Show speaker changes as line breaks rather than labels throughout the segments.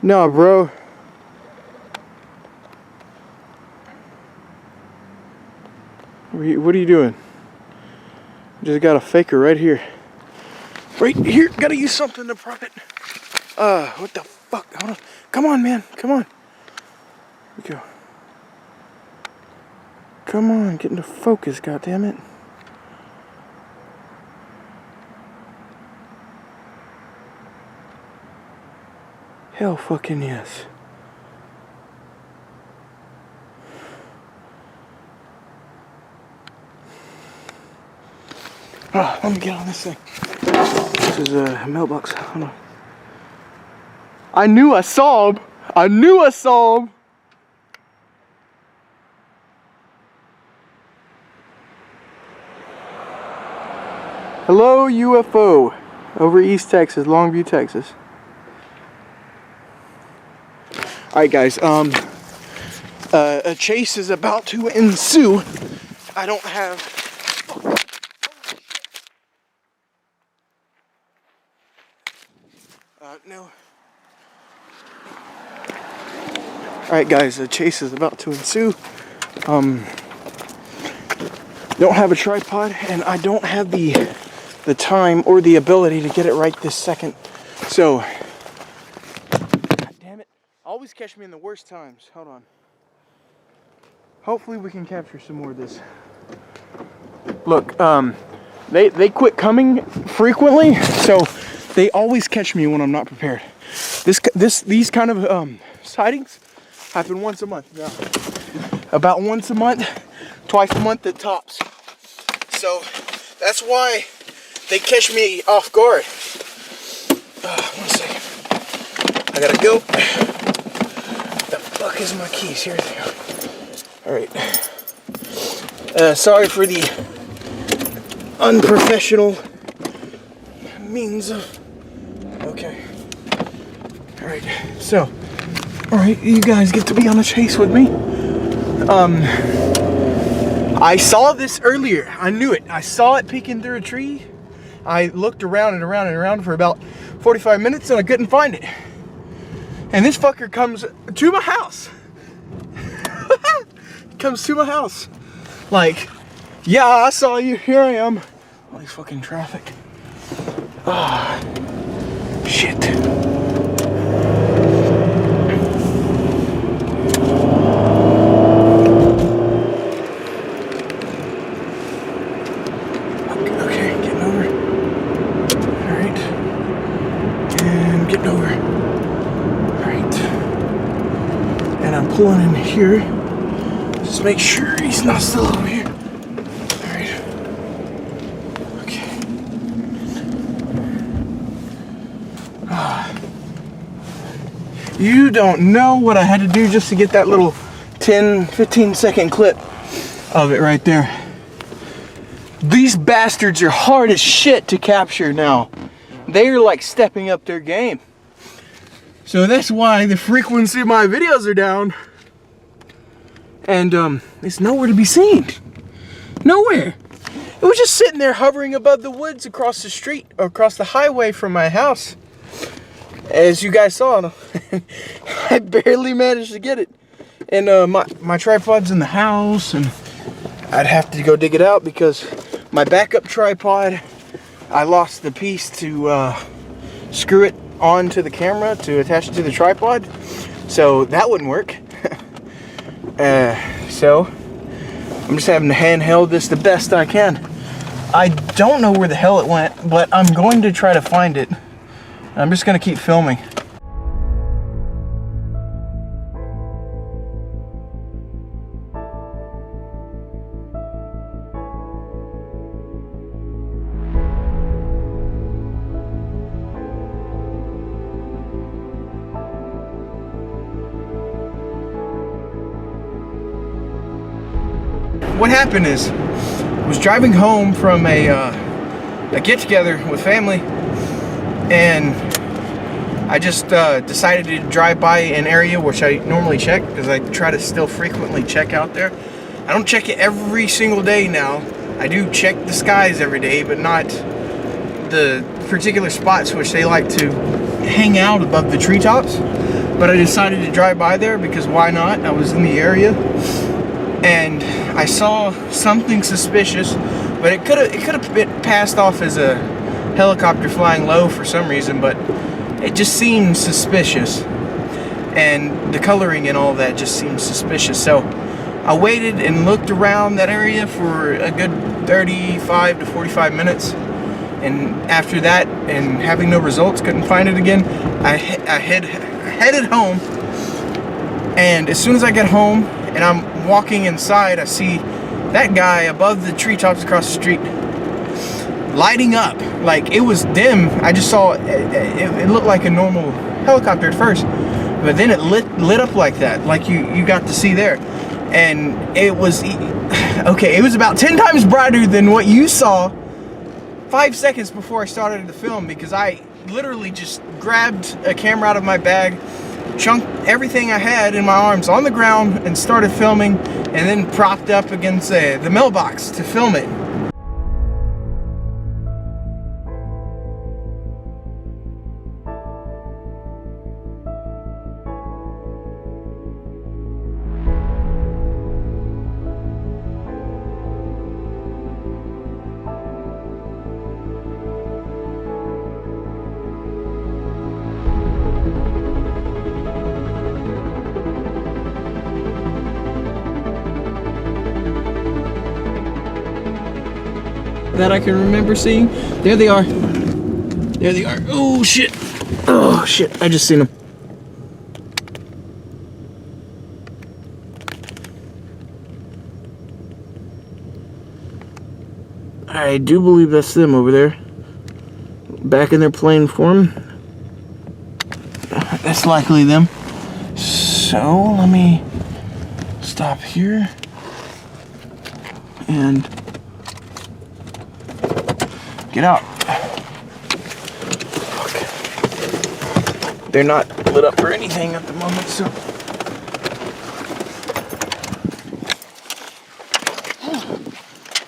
No, bro. What are you doing? Just got a faker right here. Right here. Gotta use something to prop it. What the fuck? Hold on. Come on, man. Come on. Here we go. Come on. Get into focus, goddammit. Hell fucking yes. Oh, let me get on this thing. This is a mailbox. Hold on. I knew I saw him. I knew I saw him. Hello, UFO. Over East Texas, Longview, Texas. Alright guys, a chase is about to ensue. I don't have... no. Alright guys, a chase is about to ensue. Don't have a tripod, and I don't have the time or the ability to get it right this second. So, always catch me in the worst times. Hold on. Hopefully we can capture some more of this. Look, they quit coming frequently, so they always catch me when I'm not prepared. These kind of sightings happen once a month. Now, about once a month, twice a month at tops. So that's why they catch me off guard. 1 second. I gotta go. The fuck is my keys? Here they go. Alright. Sorry for the unprofessional means of... Okay. Alright, so... Alright, you guys get to be on a chase with me. I saw this earlier. I knew it. I saw it peeking through a tree. I looked around and around and around for about 45 minutes and I couldn't find it. And this fucker comes to my house. Comes to my house. Like, yeah, I saw you. Here I am. All these fucking traffic. Ah, shit. Okay, getting over. All right. And getting over. All right. And I'm pulling in here. Just make sure he's not still over here. Alright. Okay. You don't know what I had to do just to get that little 10-15 second clip of it right there. These bastards are hard as shit to capture now. They're like stepping up their game. So that's why the frequency of my videos are down. And it's nowhere to be seen. Nowhere. It was just sitting there hovering above the woods across the street, or across the highway from my house. As you guys saw, I barely managed to get it. And my tripod's in the house, and I'd have to go dig it out because my backup tripod, I lost the piece to screw it onto the camera to attach it to the tripod. So that wouldn't work. So I'm just having to handheld this the best I can. I don't know where the hell it went, but I'm going to try to find it. I'm just going to keep filming. What happened is, I was driving home from a get-together with family, and I just decided to drive by an area which I normally check, because I try to still frequently check out there. I don't check it every single day now. I do check the skies every day, but not the particular spots which they like to hang out above the treetops. but I decided to drive by there because why not? I was in the area and I saw something suspicious, but it could have been passed off as a helicopter flying low for some reason, but it just seemed suspicious, and the coloring and all that just seemed suspicious. So I waited and looked around that area for a good 35 to 45 minutes, and after that, and having no results, couldn't find it again, I headed home. And as soon as I get home and I'm walking inside, I see that guy above the treetops across the street lighting up. Like, it was dim. I just saw it looked like a normal helicopter at first, but then it lit up like that, like you got to see there. And it was okay, it was about 10 times brighter than what you saw 5 seconds before I started the film, because I literally just grabbed a camera out of my bag, chunked everything I had in my arms on the ground and started filming, and then propped up against the mailbox to film it. That I can remember seeing. There they are. There they are. Oh shit. Oh shit. I just seen them. I do believe that's them over there. Back in their plane form. That's likely them. So let me stop here and get out. Okay. They're not lit up or anything at the moment, so.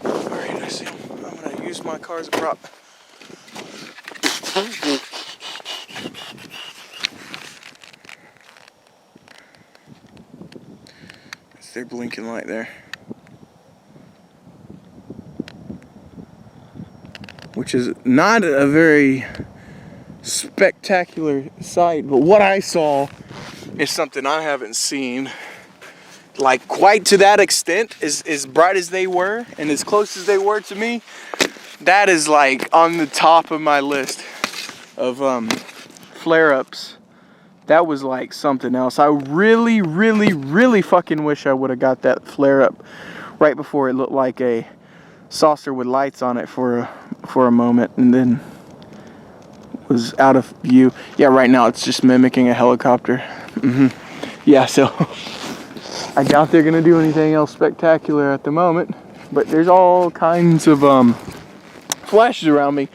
Alright, I see them. I'm gonna use my car as a prop. That's their blinking light there. Which is not a very spectacular sight, but what I saw is something I haven't seen, like, quite to that extent, as bright as they were and as close as they were to me. That is like on the top of my list of flare-ups. That was like something else. I really, really, really fucking wish I would have got that flare-up right before it looked like a saucer with lights on it for a moment, and then was out of view. Yeah, right now it's just mimicking a helicopter. Yeah, so I doubt they're gonna do anything else spectacular at the moment, but there's all kinds of flashes around me.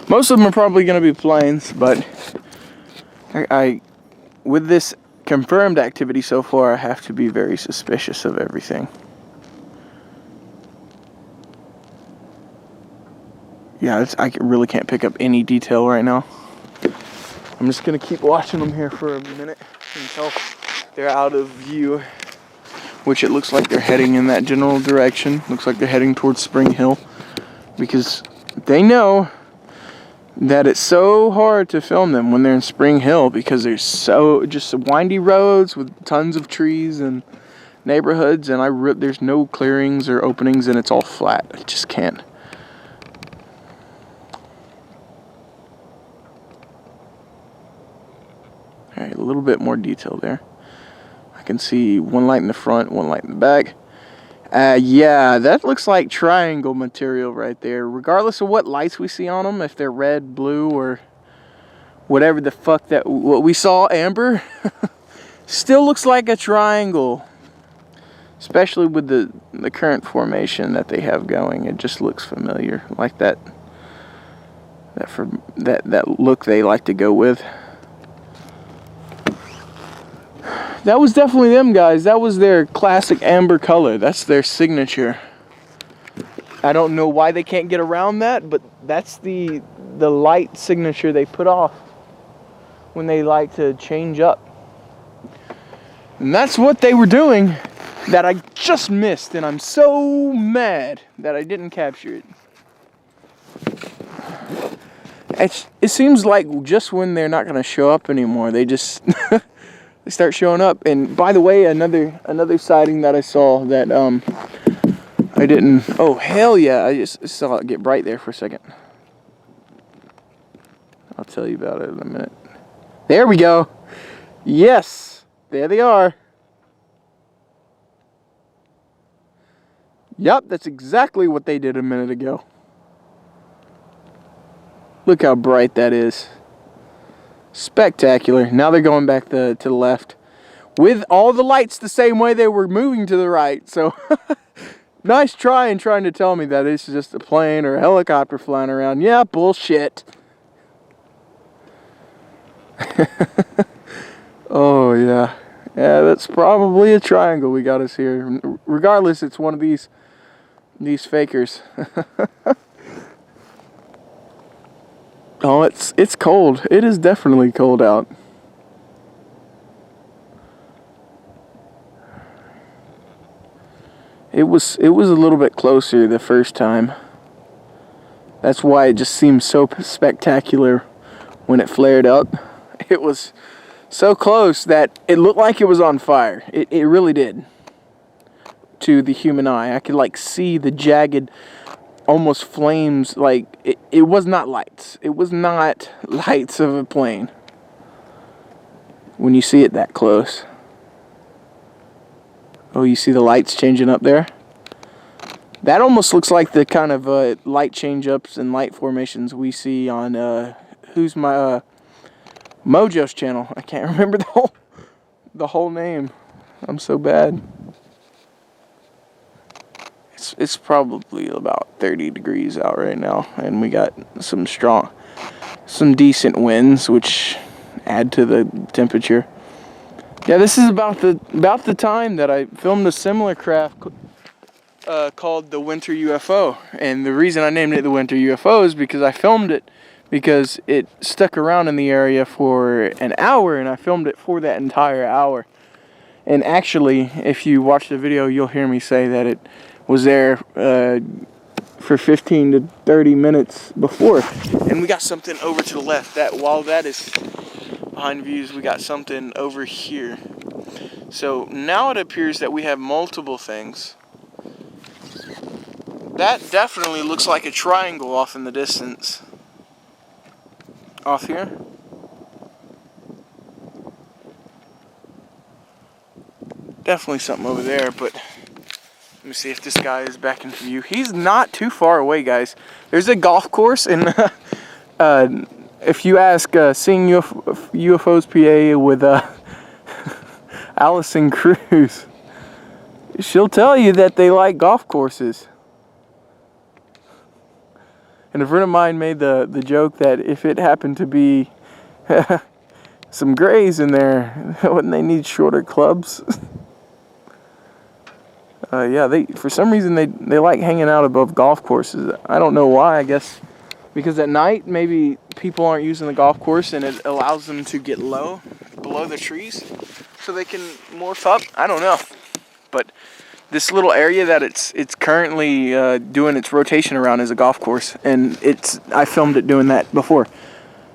Most of them are probably gonna be planes, but I with this confirmed activity so far, I have to be very suspicious of everything. Yeah, I really can't pick up any detail right now. I'm just gonna keep watching them here for a minute until they're out of view, which it looks like they're heading in that general direction. Looks like they're heading towards Spring Hill, because they know that it's so hard to film them when they're in Spring Hill, because there's so just windy roads with tons of trees and neighborhoods, and there's no clearings or openings, and it's all flat. I just can't. Alright, a little bit more detail there. I can see one light in the front, one light in the back. Yeah, that looks like triangle material right there. Regardless of what lights we see on them, if they're red, blue, or whatever the fuck what we saw, amber, still looks like a triangle. Especially with the current formation that they have going, it just looks familiar, like that look they like to go with. That was definitely them, guys. That was their classic amber color. That's their signature. I don't know why they can't get around that, but that's the light signature they put off when they like to change up. And that's what they were doing that I just missed, and I'm so mad that I didn't capture it. It seems like just when they're not going to show up anymore, they just they start showing up. And by the way, another sighting that I saw that I didn't. Oh hell yeah! I just saw it get bright there for a second. I'll tell you about it in a minute. There we go. Yes, there they are. Yep, that's exactly what they did a minute ago. Look how bright that is. Spectacular. Now they're going back to the left with all the lights the same way they were moving to the right. So nice try in trying to tell me that it's just a plane or a helicopter flying around. Yeah, bullshit. Oh yeah. Yeah, that's probably a triangle we got us here. Regardless, it's one of these fakers. Oh, it's cold. It is definitely cold out. It was a little bit closer the first time. That's why it just seemed so spectacular when it flared up. It was so close that it looked like it was on fire. It really did. To the human eye, I could like see the jagged, almost flames. Like it was not lights. It was not lights of a plane. When you see it that close. Oh, you see the lights changing up there? That almost looks like the kind of light change-ups and light formations we see on who's my Mojo's channel. I can't remember the whole name. I'm so bad. It's probably about 30 degrees out right now, and we got some decent winds, which add to the temperature. Yeah, this is about the time that I filmed a similar craft called the Winter UFO, and the reason I named it the Winter UFO is because I filmed it because it stuck around in the area for an hour, and I filmed it for that entire hour. And actually, if you watch the video, you'll hear me say that it was there for 15 to 30 minutes before. And we got something over to the left. While that is behind views, we got something over here. So now it appears that we have multiple things. That definitely looks like a triangle off in the distance. Off here. Definitely something over there, but let me see if this guy is back into view. He's not too far away, guys. There's a golf course, and if you ask Seeing UFOs PA with Allison Cruz, she'll tell you that they like golf courses. And a friend of mine made the joke that if it happened to be some grays in there, wouldn't they need shorter clubs? Yeah, for some reason they like hanging out above golf courses. I don't know why. I guess because at night maybe people aren't using the golf course and it allows them to get low below the trees so they can morph up. I don't know. But this little area that it's currently doing its rotation around is a golf course, and I filmed it doing that before,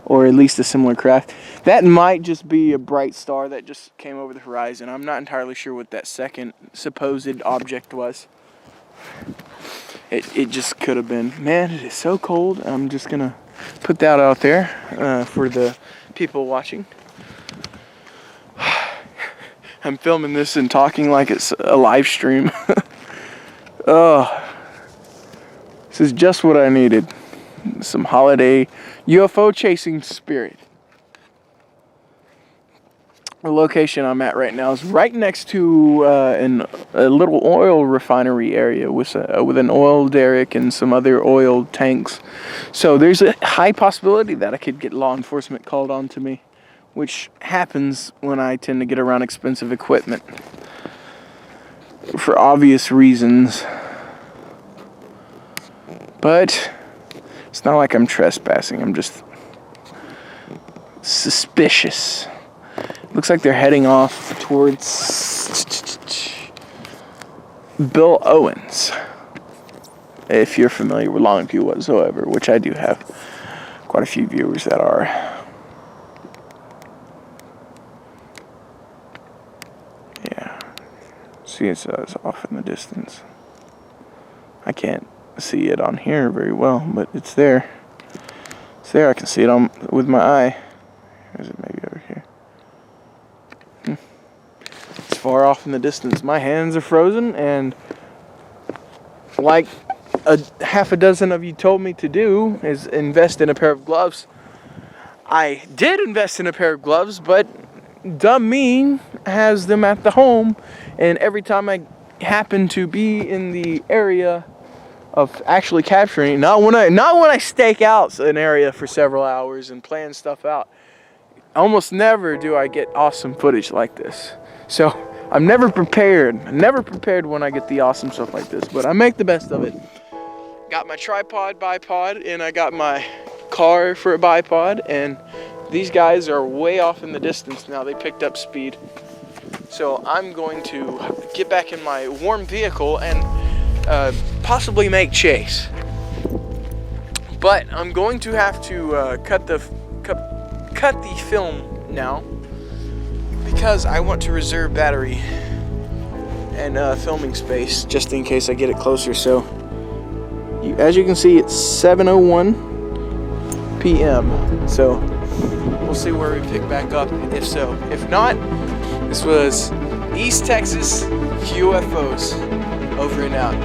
or at least a similar craft. That might just be a bright star that just came over the horizon. I'm not entirely sure what that second supposed object was. It just could have been. Man, it is so cold. I'm just gonna put that out there for the people watching. I'm filming this and talking like it's a live stream. Oh, this is just what I needed. Some holiday UFO chasing spirit. The location I'm at right now is right next to a little oil refinery area with an oil derrick and some other oil tanks. So there's a high possibility that I could get law enforcement called on to me, which happens when I tend to get around expensive equipment for obvious reasons. But it's not like I'm trespassing. I'm just suspicious. Looks like they're heading off towards Bill Owens. If you're familiar with Longview whatsoever, which I do have quite a few viewers that are. Yeah. See, it's off in the distance. I can't see it on here very well, but it's there. It's there. I can see it with my eye. Or is it maybe over here? It's far off in the distance. My hands are frozen, and like half a dozen of you told me to do is invest in a pair of gloves. I did invest in a pair of gloves, but dumb me has them at the home, and every time I happen to be in the area of actually capturing, not when I stake out an area for several hours and plan stuff out, almost never do I get awesome footage like this. So I'm never prepared when I get the awesome stuff like this, but I make the best of it. Got my tripod bipod, and I got my car for a bipod, and these guys are way off in the distance now. They picked up speed. So I'm going to get back in my warm vehicle and possibly make chase. But I'm going to have to cut the film now, because I want to reserve battery and filming space just in case I get it closer. So as you can see, it's 7:01 p.m. So we'll see where we pick back up, if so. If not, this was East Texas UFOs, over and out.